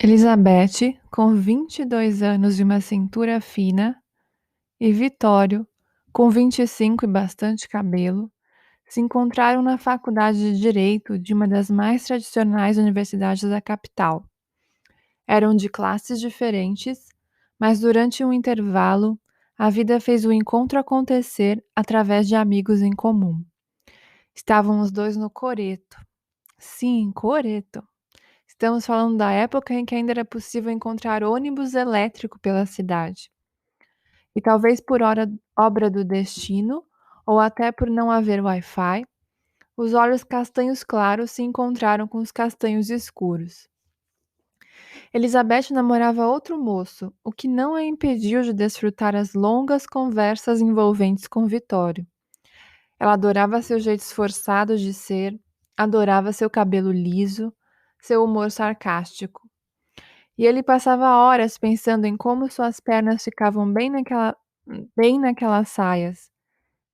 Elizabeth, com 22 anos e uma cintura fina, e Vitório, com 25 e bastante cabelo, se encontraram na faculdade de Direito de uma das mais tradicionais universidades da capital. Eram de classes diferentes, mas durante um intervalo, a vida fez o encontro acontecer através de amigos em comum. Estavam os dois no coreto. Sim, coreto. Estamos falando da época em que ainda era possível encontrar ônibus elétrico pela cidade. E talvez por obra do destino, ou até por não haver Wi-Fi, os olhos castanhos claros se encontraram com os castanhos escuros. Elizabeth namorava outro moço, o que não a impediu de desfrutar as longas conversas envolventes com Vitório. Ela adorava seu jeito esforçado de ser, adorava seu cabelo liso, seu humor sarcástico. E ele passava horas pensando em como suas pernas ficavam bem naquelas saias,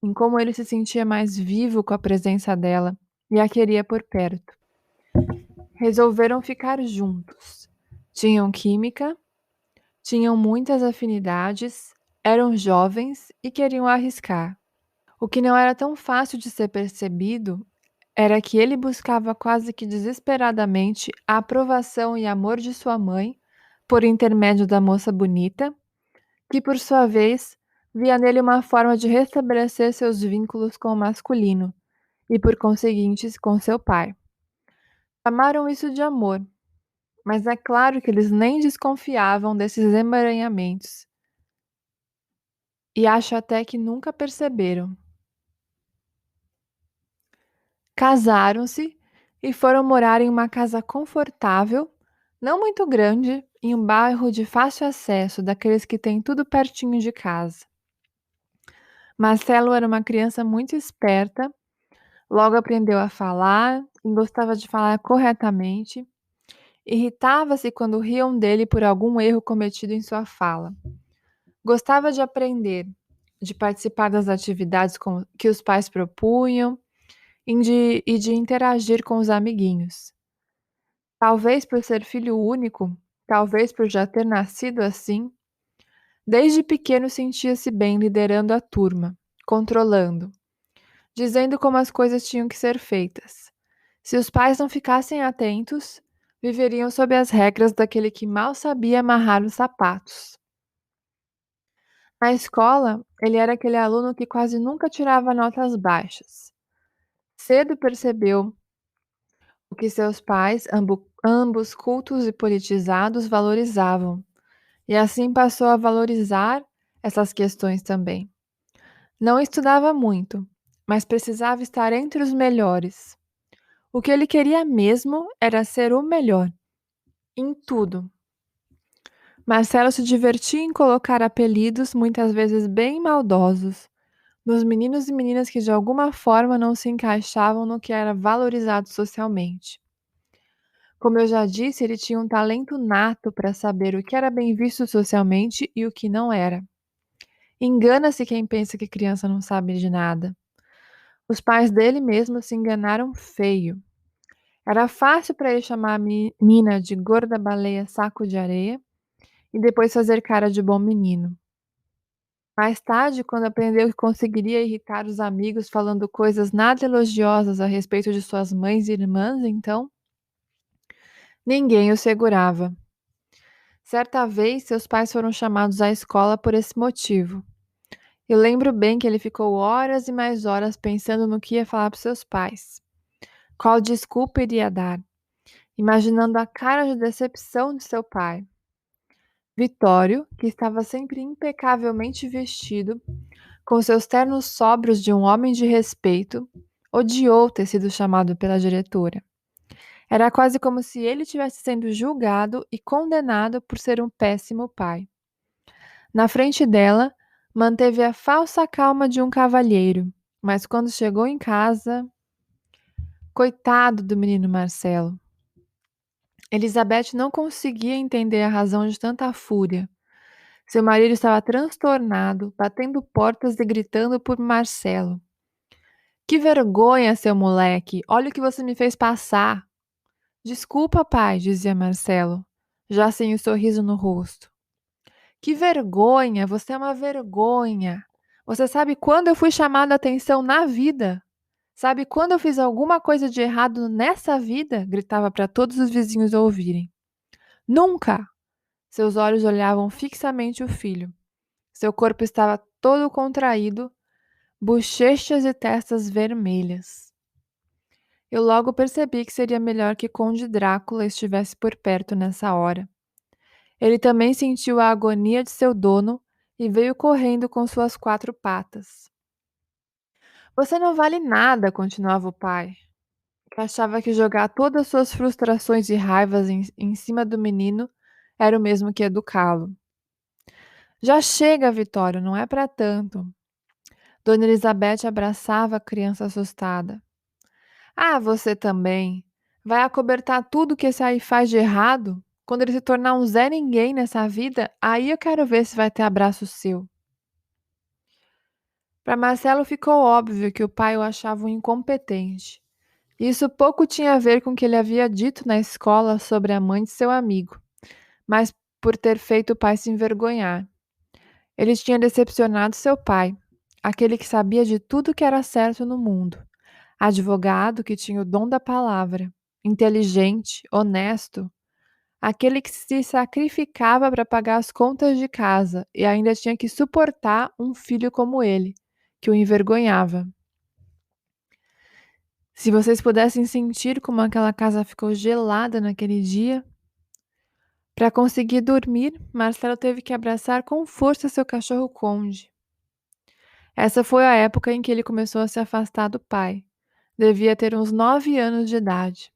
em como ele se sentia mais vivo com a presença dela e a queria por perto. Resolveram ficar juntos. Tinham química, tinham muitas afinidades, eram jovens e queriam arriscar. O que não era tão fácil de ser percebido era que ele buscava quase que desesperadamente a aprovação e amor de sua mãe, por intermédio da moça bonita, que por sua vez via nele uma forma de restabelecer seus vínculos com o masculino e, por conseguinte, com seu pai. Chamaram isso de amor, mas é claro que eles nem desconfiavam desses emaranhamentos, e acho até que nunca perceberam. Casaram-se e foram morar em uma casa confortável, não muito grande, em um bairro de fácil acesso, daqueles que têm tudo pertinho de casa. Marcelo era uma criança muito esperta, logo aprendeu a falar e gostava de falar corretamente. Irritava-se quando riam dele por algum erro cometido em sua fala. Gostava de aprender, de participar das atividades que os pais propunham e de interagir com os amiguinhos. Talvez por ser filho único, talvez por já ter nascido assim, desde pequeno sentia-se bem liderando a turma, controlando, dizendo como as coisas tinham que ser feitas. Se os pais não ficassem atentos, viveriam sob as regras daquele que mal sabia amarrar os sapatos. Na escola, ele era aquele aluno que quase nunca tirava notas baixas. Cedo percebeu o que seus pais, ambos cultos e politizados, valorizavam, e assim passou a valorizar essas questões também. Não estudava muito, mas precisava estar entre os melhores. O que ele queria mesmo era ser o melhor, em tudo. Marcelo se divertia em colocar apelidos, muitas vezes bem maldosos, nos meninos e meninas que de alguma forma não se encaixavam no que era valorizado socialmente. Como eu já disse, ele tinha um talento nato para saber o que era bem visto socialmente e o que não era. Engana-se quem pensa que criança não sabe de nada. Os pais dele mesmo se enganaram feio. Era fácil para ele chamar a menina de gorda baleia saco de areia e depois fazer cara de bom menino. Mais tarde, quando aprendeu que conseguiria irritar os amigos falando coisas nada elogiosas a respeito de suas mães e irmãs, então, ninguém o segurava. Certa vez, seus pais foram chamados à escola por esse motivo. Eu lembro bem que ele ficou horas e mais horas pensando no que ia falar para seus pais. Qual desculpa iria dar? Imaginando a cara de decepção de seu pai. Vitório, que estava sempre impecavelmente vestido, com seus ternos sóbrios de um homem de respeito, odiou ter sido chamado pela diretora. Era quase como se ele estivesse sendo julgado e condenado por ser um péssimo pai. Na frente dela, manteve a falsa calma de um cavalheiro, mas quando chegou em casa, coitado do menino Marcelo. Elizabeth não conseguia entender a razão de tanta fúria. Seu marido estava transtornado, batendo portas e gritando por Marcelo. Que vergonha, seu moleque! Olha o que você me fez passar! Desculpa, pai, dizia Marcelo, já sem o sorriso no rosto. Que vergonha! Você é uma vergonha! Você sabe quando eu fui chamada a atenção na vida? Sabe quando eu fiz alguma coisa de errado nessa vida? Gritava para todos os vizinhos ouvirem. Nunca! Seus olhos olhavam fixamente o filho. Seu corpo estava todo contraído, bochechas e testas vermelhas. Eu logo percebi que seria melhor que Conde Drácula estivesse por perto nessa hora. Ele também sentiu a agonia de seu dono e veio correndo com suas 4 patas. Você não vale nada, continuava o pai, que achava que jogar todas suas frustrações e raivas em cima do menino era o mesmo que educá-lo. Já chega, Vitório, não é para tanto. Dona Elizabeth abraçava a criança assustada. Ah, você também. Vai acobertar tudo que esse aí faz de errado? Quando ele se tornar um Zé Ninguém nessa vida, aí eu quero ver se vai ter abraço seu. Para Marcelo ficou óbvio que o pai o achava um incompetente. Isso pouco tinha a ver com o que ele havia dito na escola sobre a mãe de seu amigo, mas por ter feito o pai se envergonhar. Ele tinha decepcionado seu pai, aquele que sabia de tudo que era certo no mundo, advogado que tinha o dom da palavra, inteligente, honesto, aquele que se sacrificava para pagar as contas de casa e ainda tinha que suportar um filho como ele, que o envergonhava. Se vocês pudessem sentir como aquela casa ficou gelada naquele dia. Para conseguir dormir, Marcelo teve que abraçar com força seu cachorro Conde. Essa foi a época em que ele começou a se afastar do pai. Devia ter uns 9 anos de idade.